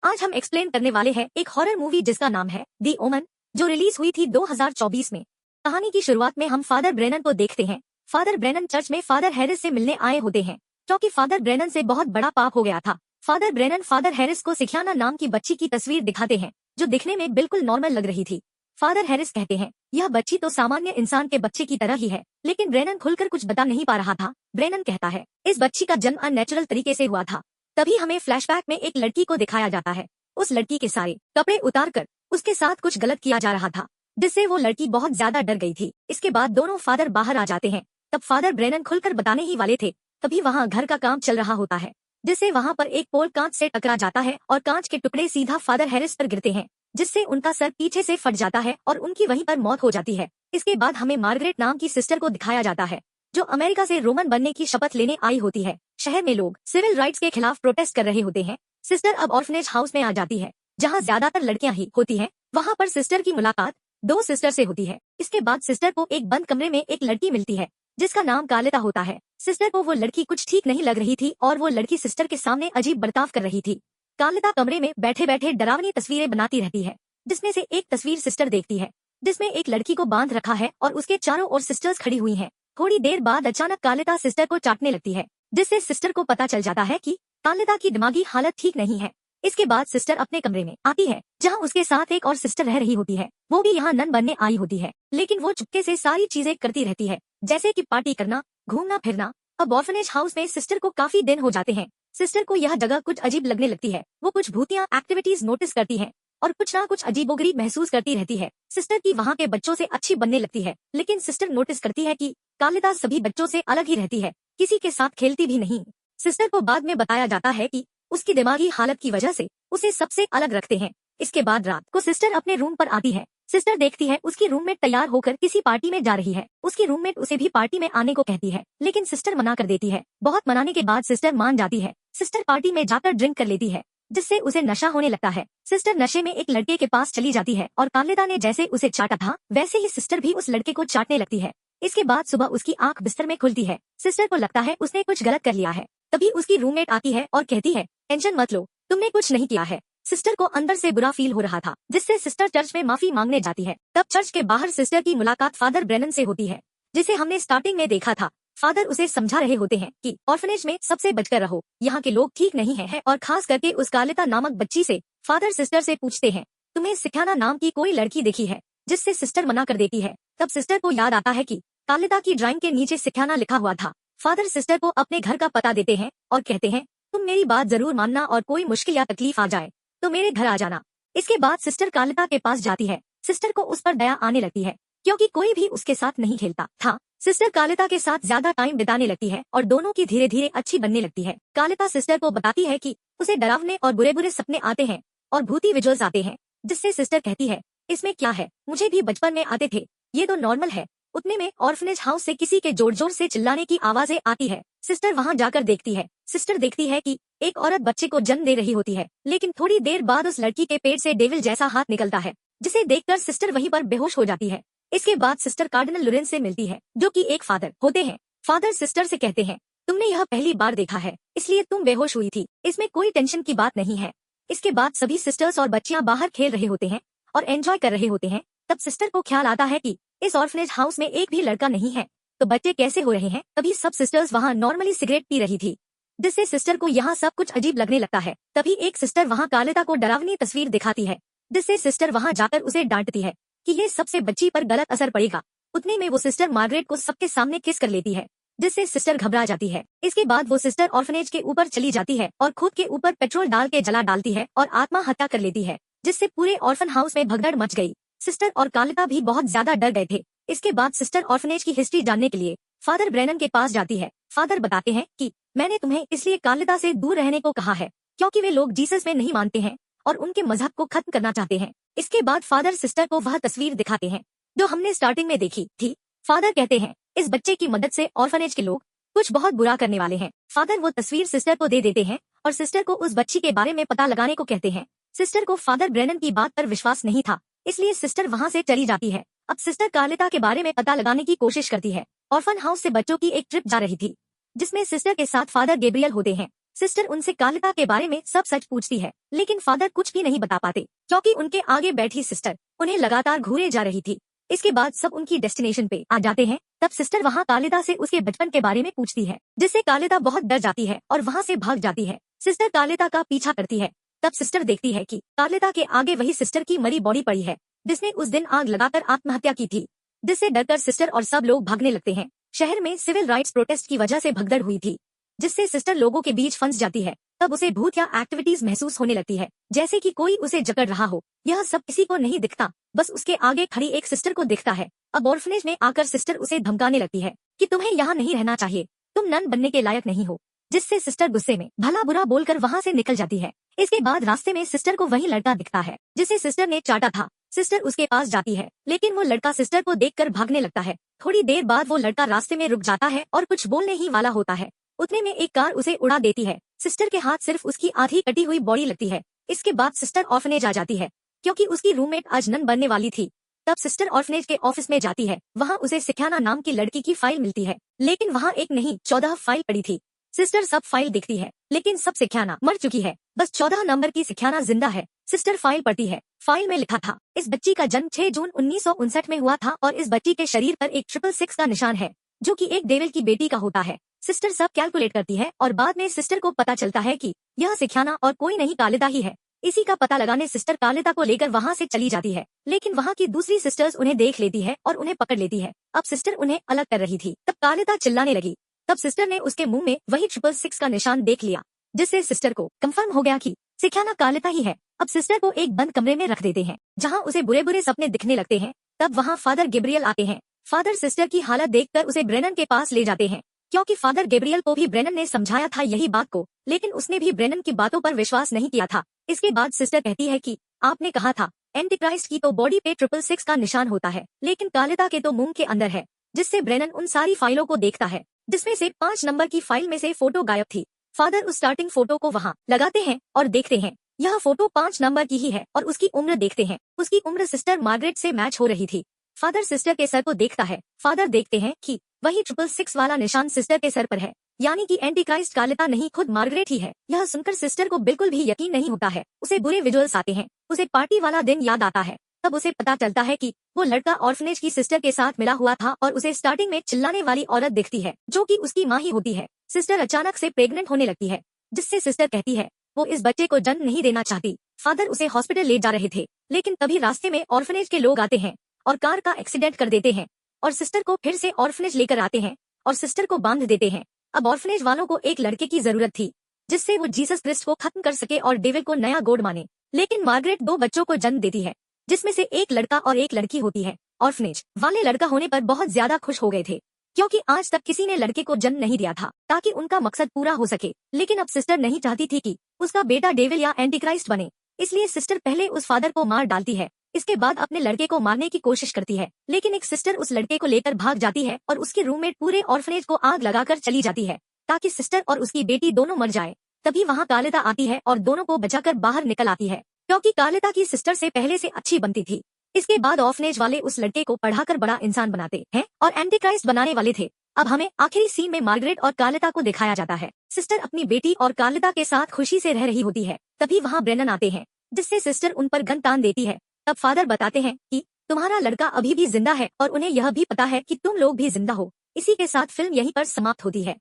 आज हम एक्सप्लेन करने वाले हैं एक हॉरर मूवी जिसका नाम है दी ओमन, जो रिलीज हुई थी 2024 में। कहानी की शुरुआत में हम फादर ब्रेनन को देखते हैं। फादर ब्रेनन चर्च में फादर हैरिस से मिलने आए होते हैं, क्योंकि फादर ब्रेनन से बहुत बड़ा पाप हो गया था। फादर ब्रेनन फादर हैरिस को सिखियाना नाम की बच्ची की तस्वीर दिखाते हैं, जो दिखने में बिल्कुल नॉर्मल लग रही थी। फादर हैरिस कहते हैं, यह बच्ची तो सामान्य इंसान के बच्चे की तरह ही है, लेकिन ब्रेनन खुलकर कुछ बता नहीं पा रहा था। ब्रेनन कहता है, इस बच्ची का जन्म अननेचुरल तरीके से हुआ था। तभी हमें फ्लैशबैक में एक लड़की को दिखाया जाता है। उस लड़की के सारे कपड़े उतारकर उसके साथ कुछ गलत किया जा रहा था, जिससे वो लड़की बहुत ज्यादा डर गई थी। इसके बाद दोनों फादर बाहर आ जाते हैं। तब फादर ब्रेनन खुलकर बताने ही वाले थे, तभी वहाँ घर का काम चल रहा होता है, जिससे वहाँ पर एक पोल कांच से टकरा जाता है और कांच के टुकड़े सीधा फादर हैरिस पर गिरते हैं, जिससे उनका सर पीछे से फट जाता है और उनकी वहीं पर मौत हो जाती है। इसके बाद हमें मार्गरेट नाम की सिस्टर को दिखाया जाता है, जो अमेरिका से रोमन बनने की शपथ लेने आई होती है। शहर में लोग सिविल राइट्स के खिलाफ प्रोटेस्ट कर रहे होते हैं। सिस्टर अब ऑर्फनेज हाउस में आ जाती है, जहाँ ज्यादातर लड़कियां ही होती हैं। वहाँ पर सिस्टर की मुलाकात दो सिस्टर से होती है। इसके बाद सिस्टर को एक बंद कमरे में एक लड़की मिलती है, जिसका नाम कालिता होता है। सिस्टर को वो लड़की कुछ ठीक नहीं लग रही थी और वो लड़की सिस्टर के सामने अजीब बर्ताव कर रही थी। कालिता कमरे में बैठे बैठे डरावनी तस्वीरें बनाती रहती है, जिसमें से एक तस्वीर सिस्टर देखती है, जिसमें एक लड़की को बांध रखा है और उसके चारों ओर सिस्टर्स खड़ी हुई हैं। थोड़ी देर बाद अचानक कालिता सिस्टर को चाटने लगती है, जिससे सिस्टर को पता चल जाता है कि कालिता की दिमागी हालत ठीक नहीं है। इसके बाद सिस्टर अपने कमरे में आती है, जहां उसके साथ एक और सिस्टर रह रही होती है। वो भी यहाँ नन बनने आई होती है, लेकिन वो चुपके से सारी चीजें करती रहती है, जैसे कि पार्टी करना, घूमना फिरना। अब ऑर्फनेज हाउस में सिस्टर को काफी दिन हो जाते हैं। सिस्टर को यह जगह कुछ अजीब लगने लगती है। वो कुछ भूतिया एक्टिविटीज नोटिस करती है और कुछ ना कुछ अजीबोगरीब महसूस करती रहती है। सिस्टर की वहाँ के बच्चों से अच्छी बनने लगती है, लेकिन सिस्टर नोटिस करती है कि कालिता सभी बच्चों से अलग ही रहती है, किसी के साथ खेलती भी नहीं। सिस्टर को बाद में बताया जाता है कि उसकी दिमागी हालत की वजह से उसे सबसे अलग रखते हैं। इसके बाद रात को सिस्टर अपने रूम पर आती है। सिस्टर देखती है उसकी रूममेट तैयार होकर किसी पार्टी में जा रही है। उसकी रूममेट उसे भी पार्टी में आने को कहती है, लेकिन सिस्टर मना कर देती है। बहुत मनाने के बाद सिस्टर मान जाती है। सिस्टर पार्टी में जाकर ड्रिंक कर लेती है, जिससे उसे नशा होने लगता है। सिस्टर नशे में एक लड़के के पास चली जाती है और कालिता ने जैसे उसे चाटा था, वैसे ही सिस्टर भी उस लड़के को चाटने लगती है। इसके बाद सुबह उसकी आंख बिस्तर में खुलती है। सिस्टर को लगता है उसने कुछ गलत कर लिया है। तभी उसकी रूममेट आती है और कहती है, टेंशन मत लो, तुमने कुछ नहीं किया है। सिस्टर को अंदर से बुरा फील हो रहा था, जिससे सिस्टर चर्च में माफी मांगने जाती है। तब चर्च के बाहर सिस्टर की मुलाकात फादर ब्रेनन से होती है, जिसे हमने स्टार्टिंग में देखा था। फादर उसे समझा रहे होते हैं कि ऑर्फनेज में सबसे बचकर रहो, यहाँ के लोग ठीक नहीं है और खास करके उस कालिता नामक बच्ची से। फादर सिस्टर से पूछते हैं, तुम्हें सिखियाना नाम की कोई लड़की देखी है? जिससे सिस्टर मना कर देती है। तब सिस्टर को याद आता है कि कालिता की ड्राइंग के नीचे सिखियाना लिखा हुआ था। फादर सिस्टर को अपने घर का पता देते हैं और कहते हैं, तुम मेरी बात जरूर मानना और कोई मुश्किल या तकलीफ आ जाए तो मेरे घर आ जाना। इसके बाद सिस्टर कालिता के पास जाती है। सिस्टर को उस पर दया आने लगती है, क्योंकि कोई भी उसके साथ नहीं खेलता था। सिस्टर कालिता के साथ ज्यादा टाइम बिताने लगती है और दोनों की धीरे धीरे अच्छी बनने लगती है। कालिता सिस्टर को बताती है कि उसे डरावने और बुरे बुरे सपने आते हैं और भूती विजुअल्स आते हैं, जिससे सिस्टर कहती है, इसमें क्या है, मुझे भी बचपन में आते थे, ये तो नॉर्मल है। उतने में ऑर्फनेज हाउस से किसी के जोर जोर से चिल्लाने की आवाजें आती है। सिस्टर वहां जाकर देखती है। सिस्टर देखती है कि एक औरत बच्चे को जन्म दे रही होती है, लेकिन थोड़ी देर बाद उस लड़की के पेट से डेविल जैसा हाथ निकलता है, जिसे देखकर सिस्टर वहीं पर बेहोश हो जाती है। इसके बाद सिस्टर कार्डिनल लॉरेंस से मिलती है, जो कि एक फादर होते हैं। फादर सिस्टर से कहते हैं, तुमने यह पहली बार देखा है, इसलिए तुम बेहोश हुई थी, इसमें कोई टेंशन की बात नहीं है। इसके बाद सभी सिस्टर्स और बच्चियां बाहर खेल रहे होते हैं और एंजॉय कर रहे होते हैं। तब सिस्टर को ख्याल आता है कि इस ऑर्फनेज हाउस में एक भी लड़का नहीं है, तो बच्चे कैसे हो रहे हैं। तभी सब सिस्टर्स वहाँ नॉर्मली सिगरेट पी रही थी, जिससे सिस्टर को यहाँ सब कुछ अजीब लगने लगता है। तभी एक सिस्टर वहाँ कालिता को डरावनी तस्वीर दिखाती है, जिससे सिस्टर वहाँ जाकर उसे डांटती है कि ये सबसे बच्ची पर गलत असर पड़ेगा। उतने में वो सिस्टर मार्गरेट को सबके सामने किस कर लेती है, जिससे सिस्टर घबरा जाती है। इसके बाद वो सिस्टर ऑर्फनेज के ऊपर चली जाती है और खुद के ऊपर पेट्रोल डाल के जला डालती है और आत्महत्या कर लेती है, जिससे पूरे ऑर्फन हाउस में भगदड़ मच गई। सिस्टर और कालिता भी बहुत ज्यादा डर गए थे। इसके बाद सिस्टर ऑर्फनेज की हिस्ट्री जानने के लिए फादर ब्रेनन के पास जाती है। फादर बताते हैं कि मैंने तुम्हें इसलिए कालिता से दूर रहने को कहा है, क्योंकि वे लोग जीसस में नहीं मानते हैं और उनके मजहब को खत्म करना चाहते हैं। इसके बाद फादर सिस्टर को वह तस्वीर दिखाते हैं, जो हमने स्टार्टिंग में देखी थी। फादर कहते हैं, इस बच्चे की मदद से ऑर्फनेज के लोग कुछ बहुत बुरा करने वाले हैं। फादर वो तस्वीर सिस्टर को दे देते हैं और सिस्टर को उस बच्ची के बारे में पता लगाने को कहते हैं। सिस्टर को फादर ब्रेनन की बात पर विश्वास नहीं था, इसलिए सिस्टर वहाँ से चली जाती है। अब सिस्टर कालिता के बारे में पता लगाने की कोशिश करती है। ऑर्फन हाउस से बच्चों की एक ट्रिप जा रही थी, जिसमें सिस्टर के साथ फादर गैब्रियल होते हैं। सिस्टर उनसे कालिदा के बारे में सब सच पूछती है, लेकिन फादर कुछ भी नहीं बता पाते क्योंकि उनके आगे बैठी सिस्टर उन्हें लगातार घूरे जा रही थी। इसके बाद सब उनकी डेस्टिनेशन पे आ जाते हैं। तब सिस्टर वहाँ कालिदा से उसके बचपन के बारे में पूछती है, जिससे कालिदा बहुत डर जाती है और वहाँ से भाग जाती है। सिस्टर कालिदा का पीछा करती है। तब सिस्टर देखती है कि कालिदा के आगे वही सिस्टर की मरी बॉडी पड़ी है, जिसने उस दिन आग लगाकर आत्महत्या की थी। जिससे डरकर सिस्टर और सब लोग भागने लगते हैं। शहर में सिविल राइट्स प्रोटेस्ट की वजह से भगदड़ हुई थी, जिससे सिस्टर लोगों के बीच फंस जाती है। तब उसे भूत या एक्टिविटीज महसूस होने लगती है, जैसे कि कोई उसे जकड़ रहा हो। यह सब किसी को नहीं दिखता, बस उसके आगे खड़ी एक सिस्टर को दिखता है। अब ऑर्फनेज में आकर सिस्टर उसे धमकाने लगती है कि तुम्हें यहाँ नहीं रहना चाहिए, तुम नन बनने के लायक नहीं हो। जिससे सिस्टर गुस्से में भला बुरा बोलकर वहाँ से निकल जाती है। इसके बाद रास्ते में सिस्टर को वही लड़का दिखता है जिसे सिस्टर ने चाटा था। सिस्टर उसके पास जाती है, लेकिन वो लड़का सिस्टर को देखकर भागने लगता है। थोड़ी देर बाद वो लड़का रास्ते में रुक जाता है और कुछ बोलने ही वाला होता है। उतने में एक कार उसे उड़ा देती है। सिस्टर के हाथ सिर्फ उसकी आधी कटी हुई बॉडी लगती है। इसके बाद सिस्टर ऑर्फनेज आ जाती है, क्योंकि उसकी रूममेट आज नन बनने वाली थी। तब सिस्टर ऑर्फनेज के ऑफिस में जाती है। वहाँ उसे सिख्याना नाम की लड़की की फाइल मिलती है, लेकिन वहाँ एक नहीं 14 फाइल पड़ी थी। सिस्टर सब फाइल देखती है, लेकिन सब सिख्याना मर चुकी है, बस 14 नंबर की सिख्याना जिंदा है। सिस्टर फाइल पढ़ती है। फाइल में लिखा था, इस बच्ची का जन्म 6 जून 1959 में हुआ था और इस बच्ची के शरीर पर एक 666 का निशान है, जो कि एक डेविल की बेटी का होता है। सिस्टर सब कैलकुलेट करती है और बाद में सिस्टर को पता चलता है कि यह सिख्याना और कोई नहीं कालिदा ही है। इसी का पता लगाने सिस्टर कालिदा को लेकर वहाँ से चली जाती है, लेकिन वहाँ की दूसरी सिस्टर्स उन्हें देख लेती है और उन्हें पकड़ लेती है। अब सिस्टर उन्हें अलग कर रही थी, तब कालिदा चिल्लाने लगी। तब सिस्टर ने उसके मुंह में वही 666 का निशान देख लिया, जिससे सिस्टर को कंफर्म हो गया कि सिख्याना कालिदा ही है। अब सिस्टर को एक बंद कमरे में रख देते हैं, जहाँ उसे बुरे बुरे सपने दिखने लगते हैं। तब वहाँ फादर गैब्रियल आते हैं। फादर सिस्टर की हालत देखकर उसे ब्रेनन के पास ले जाते हैं, क्योंकि फादर गैब्रियल को भी ब्रेनन ने समझाया था यही बात को, लेकिन उसने भी ब्रेनन की बातों पर विश्वास नहीं किया था। इसके बाद सिस्टर कहती है कि आपने कहा था एंटीक्राइस्ट की तो बॉडी पे 666 का निशान होता है, लेकिन कालिदा के तो मुंह के अंदर है। जिससे ब्रेनन उन सारी फाइलों को देखता है, जिसमें से 5 नंबर की फाइल में से फोटो गायब थी। फादर उस स्टार्टिंग फोटो को वहाँ लगाते हैं और देखते हैं यह फोटो 5 नंबर की ही है और उसकी उम्र देखते हैं, उसकी उम्र सिस्टर मार्गरेट से मैच हो रही थी। फादर सिस्टर के सर को देखता है। फादर देखते हैं कि वही 666 वाला निशान सिस्टर के सर पर है, यानी कि एंटीक्राइस्ट कालिदा नहीं खुद मार्गरेट ही है। यह सुनकर सिस्टर को बिल्कुल भी यकीन नहीं होता है। उसे बुरे विजुअल्स आते हैं, उसे पार्टी वाला दिन याद आता है। तब उसे पता चलता है कि वो लड़का ऑर्फनेज की सिस्टर के साथ मिला हुआ था और उसे स्टार्टिंग में चिल्लाने वाली औरत दिखती है, जो कि उसकी माँ ही होती है। सिस्टर अचानक से प्रेग्नेंट होने लगती है, जिससे सिस्टर कहती है वो इस बच्चे को जन्म नहीं देना चाहती। फादर उसे हॉस्पिटल ले जा रहे थे, लेकिन तभी रास्ते में ऑर्फनेज के लोग आते हैं और कार का एक्सीडेंट कर देते हैं और सिस्टर को फिर से ऑर्फनेज लेकर आते हैं और सिस्टर को बांध देते हैं। अब ऑर्फनेज वालों को एक लड़के की जरूरत थी, जिससे वो जीसस क्रिस्ट को खत्म कर सके और डेविल को नया गॉड माने। लेकिन मार्गरेट 2 बच्चों को जन्म देती है, जिसमें से एक लड़का और एक लड़की होती है। ऑर्फनेज वाले लड़का होने पर बहुत ज्यादा खुश हो गए थे, क्योंकि आज तक किसी ने लड़के को जन्म नहीं दिया था, ताकि उनका मकसद पूरा हो सके। लेकिन अब सिस्टर नहीं चाहती थी कि उसका बेटा डेविल या एंटीक्राइस्ट बने, इसलिए सिस्टर पहले उस फादर को मार डालती है। इसके बाद अपने लड़के को मारने की कोशिश करती है, लेकिन एक सिस्टर उस लड़के को लेकर भाग जाती है और उसकी रूममेट पूरे ऑर्फनेज को आग लगाकर चली जाती है, ताकि सिस्टर और उसकी बेटी दोनों मर जाए। तभी वहाँ कालिदा आती है और दोनों को बचाकर बाहर निकल आती है, क्योंकि कालिदा की सिस्टर से पहले से अच्छी बनती थी। इसके बाद ऑर्फनेज वाले उस लड़के को पढ़ाकर बड़ा इंसान बनाते हैं और एंटीक्राइस्ट बनाने वाले थे। अब हमें आखिरी सीन में मार्गरेट और कालिदा को दिखाया जाता है। सिस्टर अपनी बेटी और कालिदा के साथ खुशी से रह रही होती है। तभी वहाँ ब्रेनन आते हैं, जिससे सिस्टर उन पर गन तान देती है। तब फादर बताते हैं कि तुम्हारा लड़का अभी भी जिंदा है और उन्हें यह भी पता है कि तुम लोग भी जिंदा हो। इसी के साथ फिल्म यहीं पर समाप्त होती है।